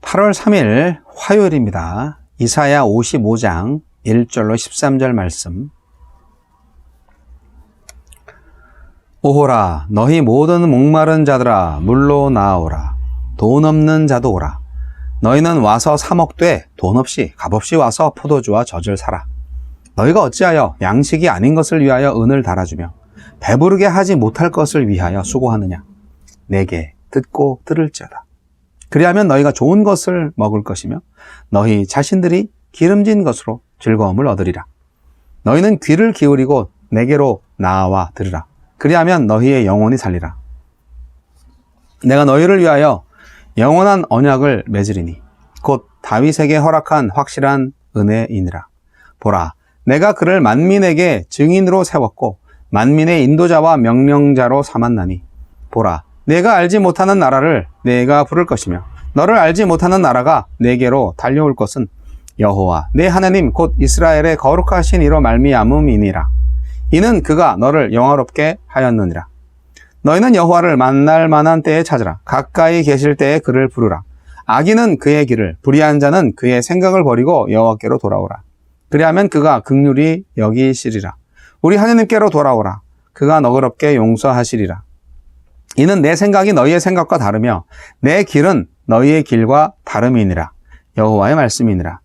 8월 3일 화요일입니다. 이사야 55장 1절로 13절 말씀. 오호라, 너희 모든 목마른 자들아 물로 나아오라. 돈 없는 자도 오라. 너희는 와서 사 먹되 돈 없이 값없이 와서 포도주와 젖을 사라. 너희가 어찌하여 양식이 아닌 것을 위하여 은을 달아주며 배부르게 하지 못할 것을 위하여 수고하느냐. 내게 듣고 들을지어다. 그리하면 너희가 좋은 것을 먹을 것이며 너희 자신들이 기름진 것으로 즐거움을 얻으리라. 너희는 귀를 기울이고 내게로 나아와 들으라. 그리하면 너희의 영혼이 살리라. 내가 너희를 위하여 영원한 언약을 맺으리니 곧 다윗에게 허락한 확실한 은혜이니라. 보라, 내가 그를 만민에게 증인으로 세웠고 만민의 인도자와 명령자로 삼았나니 보라, 내가 알지 못하는 나라를 내가 부를 것이며 너를 알지 못하는 나라가 내게로 달려올 것은 여호와 내 하나님 곧 이스라엘의 거룩하신 이로 말미암음이니라. 이는 그가 너를 영화롭게 하였느니라. 너희는 여호와를 만날 만한 때에 찾으라. 가까이 계실 때에 그를 부르라. 악인은 그의 길을, 불의한 자는 그의 생각을 버리고 여호와께로 돌아오라. 그리하면 그가 긍휼히 여기시리라. 우리 하나님께로 돌아오라. 그가 너그럽게 용서하시리라. 이는 내 생각이 너희의 생각과 다르며 내 길은 너희의 길과 다름이니라. 여호와의 말씀이니라.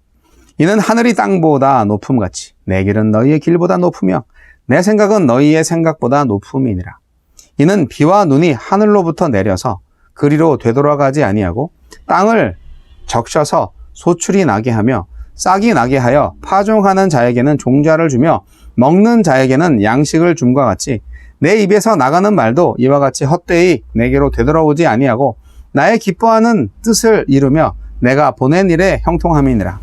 이는 하늘이 땅보다 높음같이 내 길은 너희의 길보다 높으며 내 생각은 너희의 생각보다 높음이니라. 이는 비와 눈이 하늘로부터 내려서 그리로 되돌아가지 아니하고 땅을 적셔서 소출이 나게 하며 싹이 나게 하여 파종하는 자에게는 종자를 주며 먹는 자에게는 양식을 줌과 같이 내 입에서 나가는 말도 이와 같이 헛되이 내게로 되돌아오지 아니하고 나의 기뻐하는 뜻을 이루며 내가 보낸 일에 형통함이니라.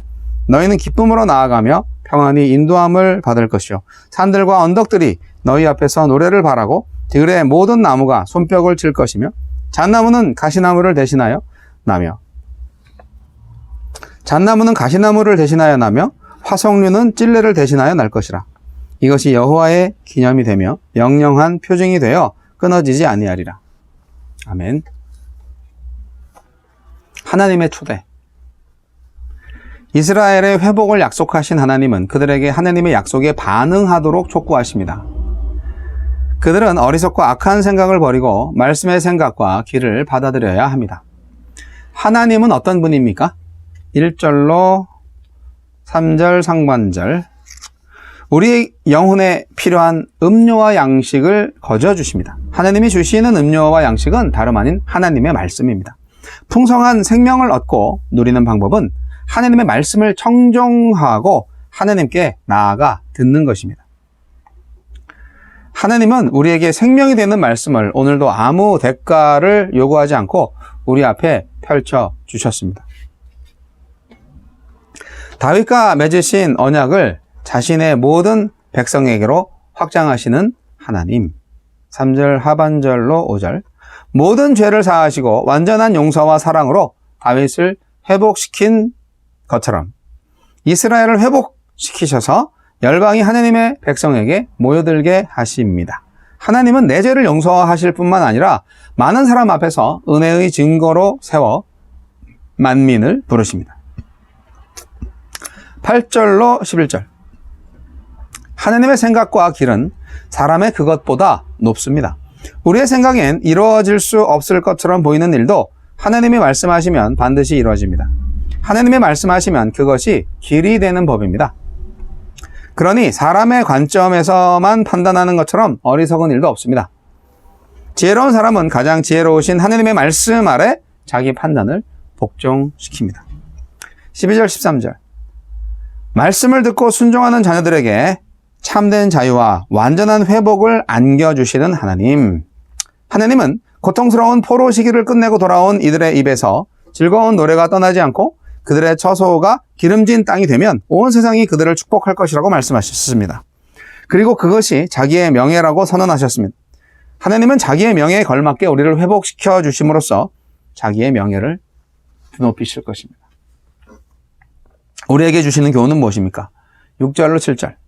너희는 기쁨으로 나아가며 평안히 인도함을 받을 것이요 산들과 언덕들이 너희 앞에서 노래를 바라고 들의 모든 나무가 손뼉을 칠 것이며 잣나무는 가시나무를 대신하여 나며 화석류는 찔레를 대신하여 날 것이라. 이것이 여호와의 기념이 되며 영영한 표징이 되어 끊어지지 아니하리라. 아멘. 하나님의 초대. 이스라엘의 회복을 약속하신 하나님은 그들에게 하나님의 약속에 반응하도록 촉구하십니다. 그들은 어리석고 악한 생각을 버리고 말씀의 생각과 길을 받아들여야 합니다. 하나님은 어떤 분입니까? 1절로 3절 상반절. 우리 영혼에 필요한 음료와 양식을 거저 주십니다. 하나님이 주시는 음료와 양식은 다름 아닌 하나님의 말씀입니다. 풍성한 생명을 얻고 누리는 방법은 하나님의 말씀을 청종하고 하나님께 나아가 듣는 것입니다. 하나님은 우리에게 생명이 되는 말씀을 오늘도 아무 대가를 요구하지 않고 우리 앞에 펼쳐 주셨습니다. 다윗과 맺으신 언약을 자신의 모든 백성에게로 확장하시는 하나님. 3절 하반절로 5절. 모든 죄를 사하시고 완전한 용서와 사랑으로 다윗을 회복시킨 것처럼 이스라엘을 회복시키셔서 열방이 하나님의 백성에게 모여들게 하십니다. 하나님은 내 죄를 용서하실 뿐만 아니라 많은 사람 앞에서 은혜의 증거로 세워 만민을 부르십니다. 8절로 11절. 하나님의 생각과 길은 사람의 그것보다 높습니다. 우리의 생각엔 이루어질 수 없을 것처럼 보이는 일도 하나님이 말씀하시면 반드시 이루어집니다. 하나님이 말씀하시면 그것이 길이 되는 법입니다. 그러니 사람의 관점에서만 판단하는 것처럼 어리석은 일도 없습니다. 지혜로운 사람은 가장 지혜로우신 하나님의 말씀 아래 자기 판단을 복종시킵니다. 12절 13절. 말씀을 듣고 순종하는 자녀들에게 참된 자유와 완전한 회복을 안겨주시는 하나님. 하나님은 고통스러운 포로 시기를 끝내고 돌아온 이들의 입에서 즐거운 노래가 떠나지 않고 그들의 처소가 기름진 땅이 되면 온 세상이 그들을 축복할 것이라고 말씀하셨습니다. 그리고 그것이 자기의 명예라고 선언하셨습니다. 하나님은 자기의 명예에 걸맞게 우리를 회복시켜 주심으로써 자기의 명예를 높이실 것입니다. 우리에게 주시는 교훈은 무엇입니까? 6절로 7절.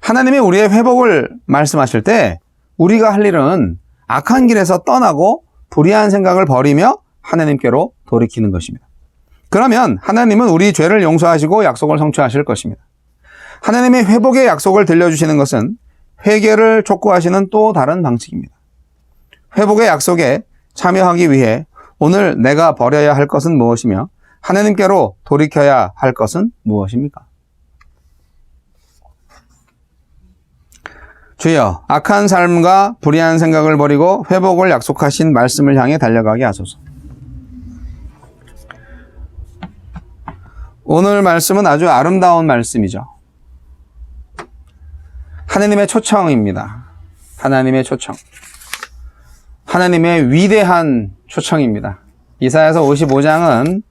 하나님이 우리의 회복을 말씀하실 때 우리가 할 일은 악한 길에서 떠나고 불의한 생각을 버리며 하나님께로 돌이키는 것입니다. 그러면 하나님은 우리 죄를 용서하시고 약속을 성취하실 것입니다. 하나님의 회복의 약속을 들려주시는 것은 회개를 촉구하시는 또 다른 방식입니다. 회복의 약속에 참여하기 위해 오늘 내가 버려야 할 것은 무엇이며 하나님께로 돌이켜야 할 것은 무엇입니까? 주여, 악한 삶과 불의한 생각을 버리고 회복을 약속하신 말씀을 향해 달려가게 하소서. 오늘 말씀은 아주 아름다운 말씀이죠. 하나님의 초청입니다. 하나님의 초청. 하나님의 위대한 초청입니다. 이사야서 55장은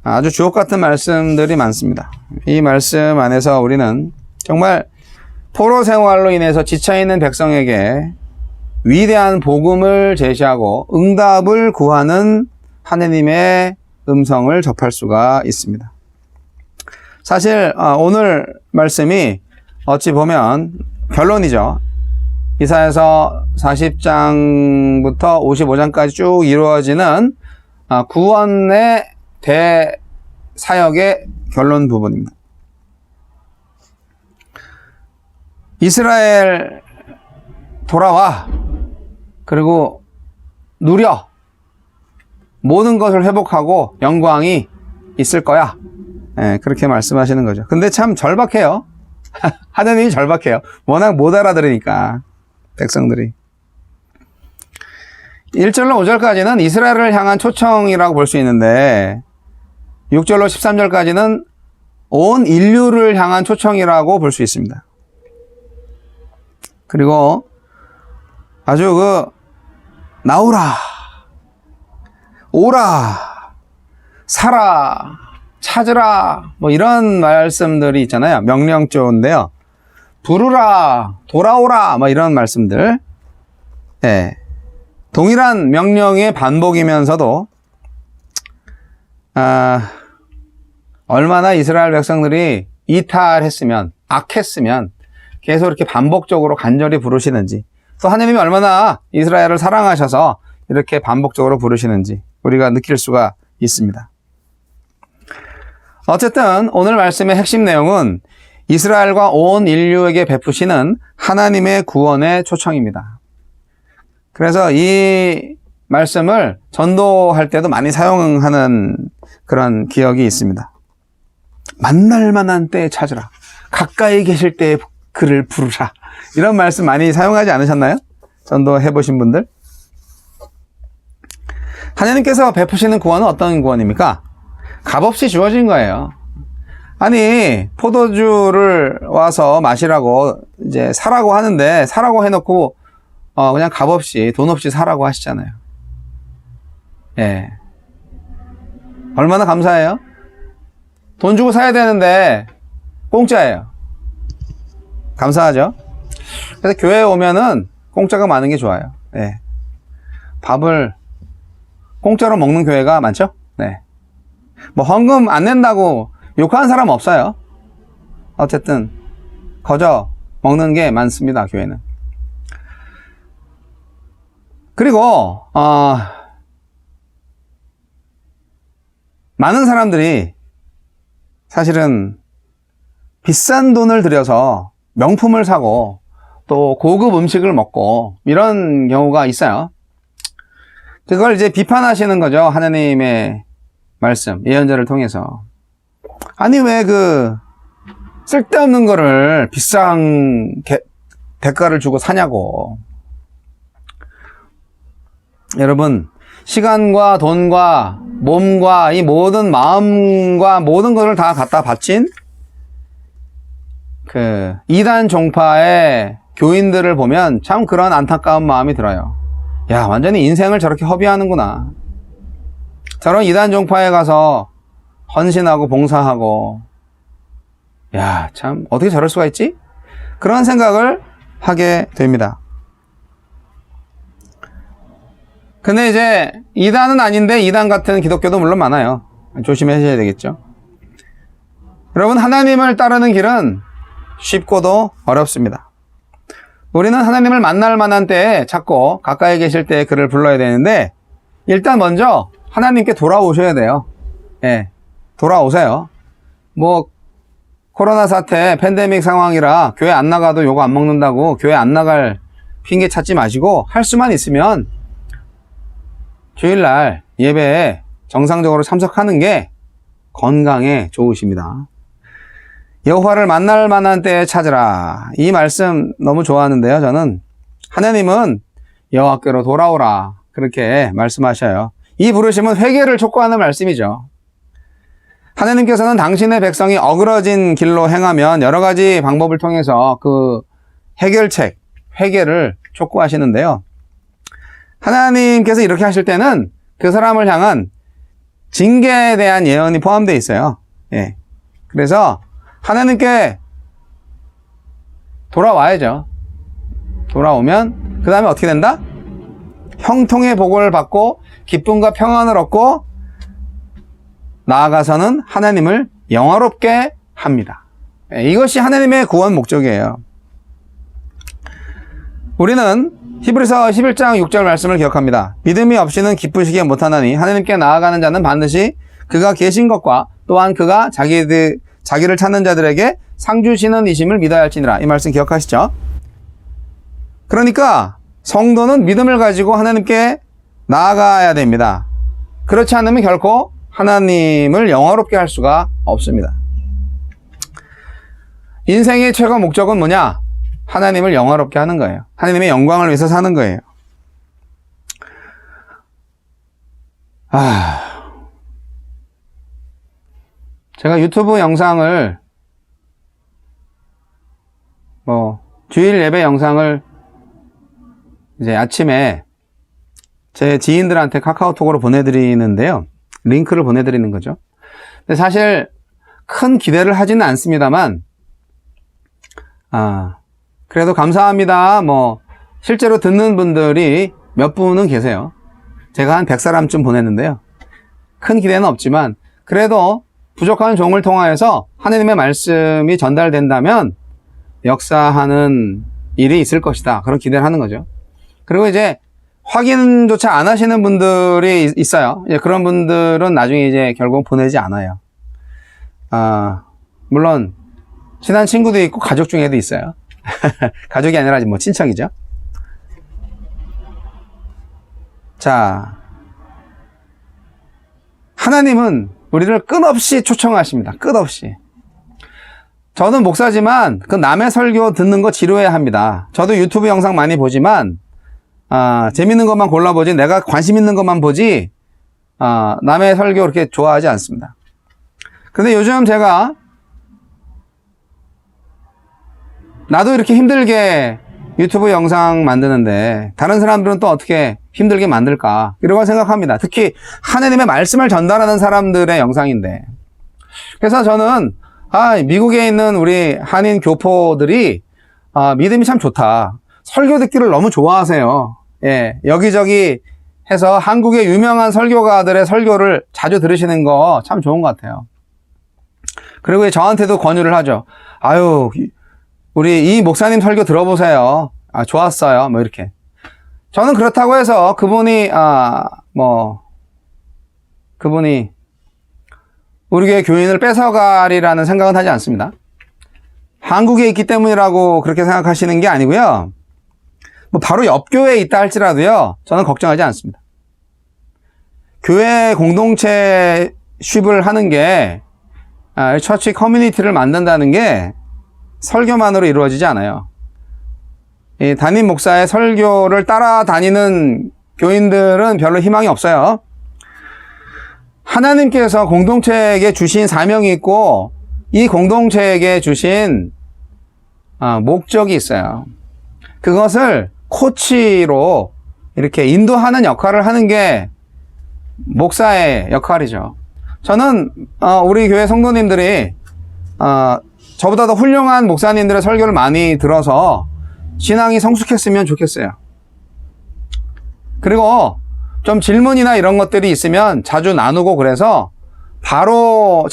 아주 주옥 같은 말씀들이 많습니다. 이 말씀 안에서 우리는 정말 포로 생활로 인해서 지쳐있는 백성에게 위대한 복음을 제시하고 응답을 구하는 하나님의 음성을 접할 수가 있습니다. 사실 오늘 말씀이 어찌 보면 결론이죠. 이사야서 40장부터 55장까지 쭉 이루어지는 구원의 대사역의 결론 부분입니다. 이스라엘 돌아와, 그리고 누려, 모든 것을 회복하고 영광이 있을 거야. 네, 그렇게 말씀하시는 거죠. 근데 참 절박해요. 하나님이 절박해요. 워낙 못 알아들으니까 백성들이. 1절로 5절까지는 이스라엘을 향한 초청이라고 볼 수 있는데 6절로 13절까지는 온 인류를 향한 초청이라고 볼 수 있습니다. 그리고 아주 나오라, 오라, 사라, 찾으라, 뭐 이런 말씀들이 있잖아요. 명령조인데요. 부르라, 돌아오라, 뭐 이런 말씀들. 네. 동일한 명령의 반복이면서도 얼마나 이스라엘 백성들이 이탈했으면, 악했으면 계속 이렇게 반복적으로 간절히 부르시는지, 또 하나님이 얼마나 이스라엘을 사랑하셔서 이렇게 반복적으로 부르시는지 우리가 느낄 수가 있습니다. 어쨌든 오늘 말씀의 핵심 내용은 이스라엘과 온 인류에게 베푸시는 하나님의 구원의 초청입니다. 그래서 이 말씀을 전도할 때도 많이 사용하는 그런 기억이 있습니다. 만날 만한 때에 찾으라. 가까이 계실 때에 그를 부르라. 이런 말씀 많이 사용하지 않으셨나요? 전도해 보신 분들? 하나님께서 베푸시는 구원은 어떤 구원입니까? 값없이 주어진 거예요. 아니, 포도주를 와서 마시라고 이제 사라고 하는데, 사라고 해놓고 그냥 값없이, 돈 없이 사라고 하시잖아요. 예. 얼마나 감사해요? 돈 주고 사야 되는데 공짜예요. 감사하죠? 그래서 교회에 오면은 공짜가 많은 게 좋아요. 네. 밥을 공짜로 먹는 교회가 많죠? 네. 뭐 헌금 안 낸다고 욕하는 사람 없어요. 어쨌든 거저 먹는 게 많습니다, 교회는. 그리고 많은 사람들이 사실은 비싼 돈을 들여서 명품을 사고 또 고급 음식을 먹고 이런 경우가 있어요. 그걸 이제 비판하시는 거죠. 하나님의 말씀, 예언자를 통해서. 아니, 왜 쓸데없는 거를 비싼 대가를 주고 사냐고. 여러분, 시간과 돈과 몸과 이 모든 마음과 모든 것을 다 갖다 바친 이단 종파의 교인들을 보면 참 그런 안타까운 마음이 들어요. 야, 완전히 인생을 저렇게 허비하는구나. 저런 이단 종파에 가서 헌신하고 봉사하고, 야, 참 어떻게 저럴 수가 있지? 그런 생각을 하게 됩니다. 근데 이제 이단은 아닌데 이단 같은 기독교도 물론 많아요. 조심하셔야 되겠죠. 여러분, 하나님을 따르는 길은 쉽고도 어렵습니다. 우리는 하나님을 만날 만한 때에 찾고 가까이 계실 때에 그를 불러야 되는데 일단 먼저 하나님께 돌아오셔야 돼요. 예, 돌아오세요. 뭐 코로나 사태, 팬데믹 상황이라 교회 안 나가도 요거 안 먹는다고 교회 안 나갈 핑계 찾지 마시고 할 수만 있으면 주일날 예배에 정상적으로 참석하는 게 건강에 좋으십니다. 여호와를 만날 만한 때에 찾으라. 이 말씀 너무 좋아하는데요. 저는 하나님은 여호와께로 돌아오라 그렇게 말씀하셔요. 이 부르심은 회개를 촉구하는 말씀이죠. 하나님께서는 당신의 백성이 어그러진 길로 행하면 여러 가지 방법을 통해서 그 해결책, 회개를 촉구하시는데요. 하나님께서 이렇게 하실 때는 그 사람을 향한 징계에 대한 예언이 포함되어 있어요. 예. 그래서 하나님께 돌아와야죠. 돌아오면 그 다음에 어떻게 된다? 형통의 복을 받고 기쁨과 평안을 얻고 나아가서는 하나님을 영화롭게 합니다. 이것이 하나님의 구원 목적이에요. 우리는 히브리서 11장 6절 말씀을 기억합니다. 믿음이 없이는 기쁘시게 못하나니 하나님께 나아가는 자는 반드시 그가 계신 것과 또한 그가 자기를 찾는 자들에게 상 주시는 이심을 믿어야 할지니라. 이 말씀 기억하시죠? 그러니까 성도는 믿음을 가지고 하나님께 나아가야 됩니다. 그렇지 않으면 결코 하나님을 영화롭게 할 수가 없습니다. 인생의 최고 목적은 뭐냐? 하나님을 영화롭게 하는 거예요. 하나님의 영광을 위해서 사는 거예요. 제가 유튜브 영상을 주일 예배 영상을 이제 아침에 제 지인들한테 카카오톡으로 보내드리는데요. 링크를 보내드리는 거죠. 근데 사실 큰 기대를 하지는 않습니다만, 그래도 감사합니다. 실제로 듣는 분들이 몇 분은 계세요. 제가 한 100사람쯤 보냈는데요. 큰 기대는 없지만, 그래도 부족한 종을 통하여서 하나님의 말씀이 전달된다면 역사하는 일이 있을 것이다. 그런 기대를 하는 거죠. 그리고 이제 확인조차 안 하시는 분들이 있어요. 이제 그런 분들은 나중에 이제 결국 보내지 않아요. 물론 친한 친구도 있고 가족 중에도 있어요. 가족이 아니라 친척이죠. 자, 하나님은 우리를 끝없이 초청하십니다. 끝없이. 저는 목사지만 그 남의 설교 듣는 거 지루해야 합니다. 저도 유튜브 영상 많이 보지만 재밌는 것만 골라보지 내가 관심 있는 것만 보지 남의 설교 그렇게 좋아하지 않습니다. 근데 요즘 제가 나도 이렇게 힘들게 유튜브 영상 만드는데 다른 사람들은 또 어떻게 힘들게 만들까 이러고 생각합니다. 특히 하나님의 말씀을 전달하는 사람들의 영상인데. 그래서 저는 미국에 있는 우리 한인 교포들이 믿음이 참 좋다. 설교 듣기를 너무 좋아하세요. 예, 여기저기 해서 한국의 유명한 설교가들의 설교를 자주 들으시는 거 참 좋은 것 같아요. 그리고 저한테도 권유를 하죠. 우리 이 목사님 설교 들어보세요. 좋았어요. 이렇게. 저는 그렇다고 해서 그분이 우리 교회 교인을 뺏어가리라는 생각은 하지 않습니다. 한국에 있기 때문이라고 그렇게 생각하시는 게 아니고요. 바로 옆 교회에 있다 할지라도요. 저는 걱정하지 않습니다. 교회 공동체 쉽을 하는 게 처치 커뮤니티를 만든다는 게 설교만으로 이루어지지 않아요. 이 담임 목사의 설교를 따라다니는 교인들은 별로 희망이 없어요. 하나님께서 공동체에게 주신 사명이 있고 이 공동체에게 주신 목적이 있어요. 그것을 코치로 이렇게 인도하는 역할을 하는 게 목사의 역할이죠. 저는 우리 교회 성도님들이 저보다 더 훌륭한 목사님들의 설교를 많이 들어서 신앙이 성숙했으면 좋겠어요. 그리고 좀 질문이나 이런 것들이 있으면 자주 나누고 그래서 바로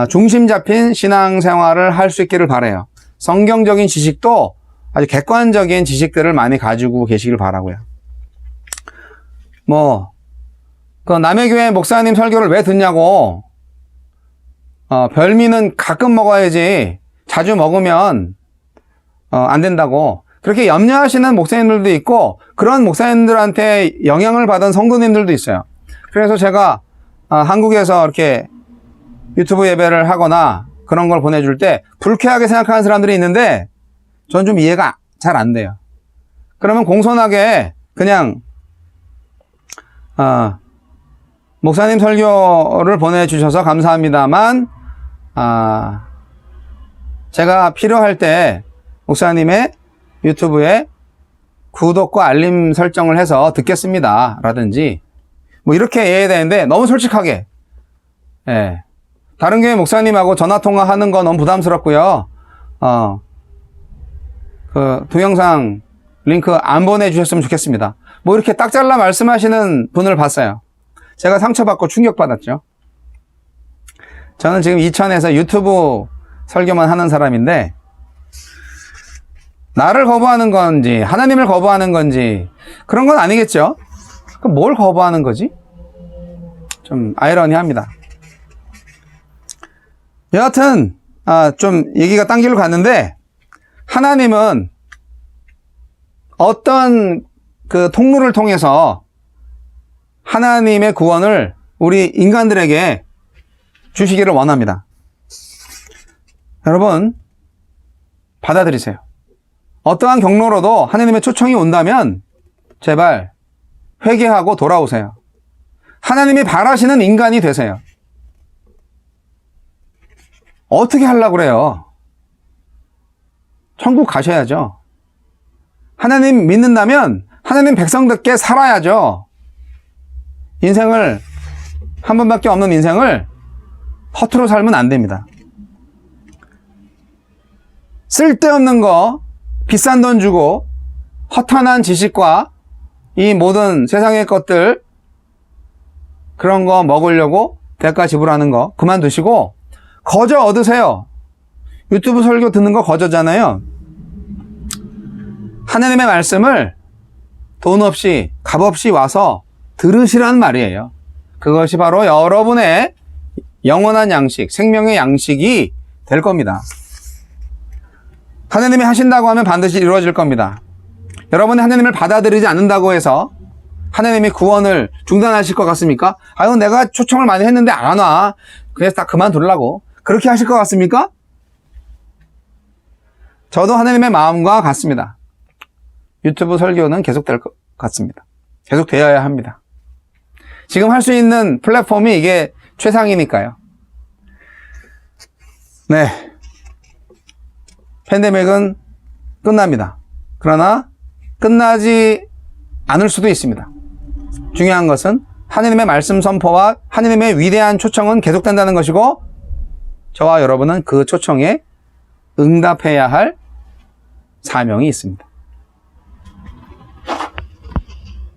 중심 잡힌 신앙생활을 할 수 있기를 바라요. 성경적인 지식도 아주 객관적인 지식들을 많이 가지고 계시길 바라고요. 그 남의 교회 목사님 설교를 왜 듣냐고. 별미는 가끔 먹어야지 자주 먹으면 안 된다고. 그렇게 염려하시는 목사님들도 있고 그런 목사님들한테 영향을 받은 성도님들도 있어요. 그래서 제가 한국에서 이렇게 유튜브 예배를 하거나 그런 걸 보내줄 때 불쾌하게 생각하는 사람들이 있는데 전 좀 이해가 잘 안 돼요. 그러면 공손하게 그냥 목사님 설교를 보내주셔서 감사합니다만 제가 필요할 때 목사님의 유튜브에 구독과 알림 설정을 해서 듣겠습니다 라든지 뭐 이렇게 해야 되는데 너무 솔직하게 다른 교회 목사님하고 전화통화하는 거 너무 부담스럽고요. 그 동영상 링크 안 보내주셨으면 좋겠습니다. 뭐 이렇게 딱 잘라 말씀하시는 분을 봤어요. 제가 상처받고 충격받았죠. 저는 지금 이천에서 유튜브 설교만 하는 사람인데 나를 거부하는 건지 하나님을 거부하는 건지 그런 건 아니겠죠. 그럼 뭘 거부하는 거지? 좀 아이러니합니다. 여하튼 좀 얘기가 딴 길로 갔는데 하나님은 어떤 그 통로를 통해서 하나님의 구원을 우리 인간들에게 주시기를 원합니다. 여러분 받아들이세요. 어떠한 경로로도 하나님의 초청이 온다면 제발 회개하고 돌아오세요. 하나님이 바라시는 인간이 되세요. 어떻게 하려고 그래요? 천국 가셔야죠. 하나님 믿는다면 하나님 백성답게 살아야죠. 인생을 한 번밖에 없는 인생을 허투루 살면 안 됩니다. 쓸데없는 거 비싼 돈 주고 허탄한 지식과 이 모든 세상의 것들 그런 거 먹으려고 대가 지불하는 거 그만두시고 거저 얻으세요. 유튜브 설교 듣는 거 거저잖아요. 하나님의 말씀을 돈 없이 값 없이 와서 들으시란 말이에요. 그것이 바로 여러분의 영원한 양식, 생명의 양식이 될 겁니다. 하나님이 하신다고 하면 반드시 이루어질 겁니다. 여러분이 하나님을 받아들이지 않는다고 해서 하나님이 구원을 중단하실 것 같습니까? 아유, 내가 초청을 많이 했는데 안 와. 그래서 다 그만두려고. 그렇게 하실 것 같습니까? 저도 하나님의 마음과 같습니다. 유튜브 설교는 계속될 것 같습니다. 계속 되어야 합니다. 지금 할 수 있는 플랫폼이 이게 최상이니까요. 네. 팬데믹은 끝납니다. 그러나 끝나지 않을 수도 있습니다. 중요한 것은 하나님의 말씀 선포와 하나님의 위대한 초청은 계속된다는 것이고 저와 여러분은 그 초청에 응답해야 할 사명이 있습니다.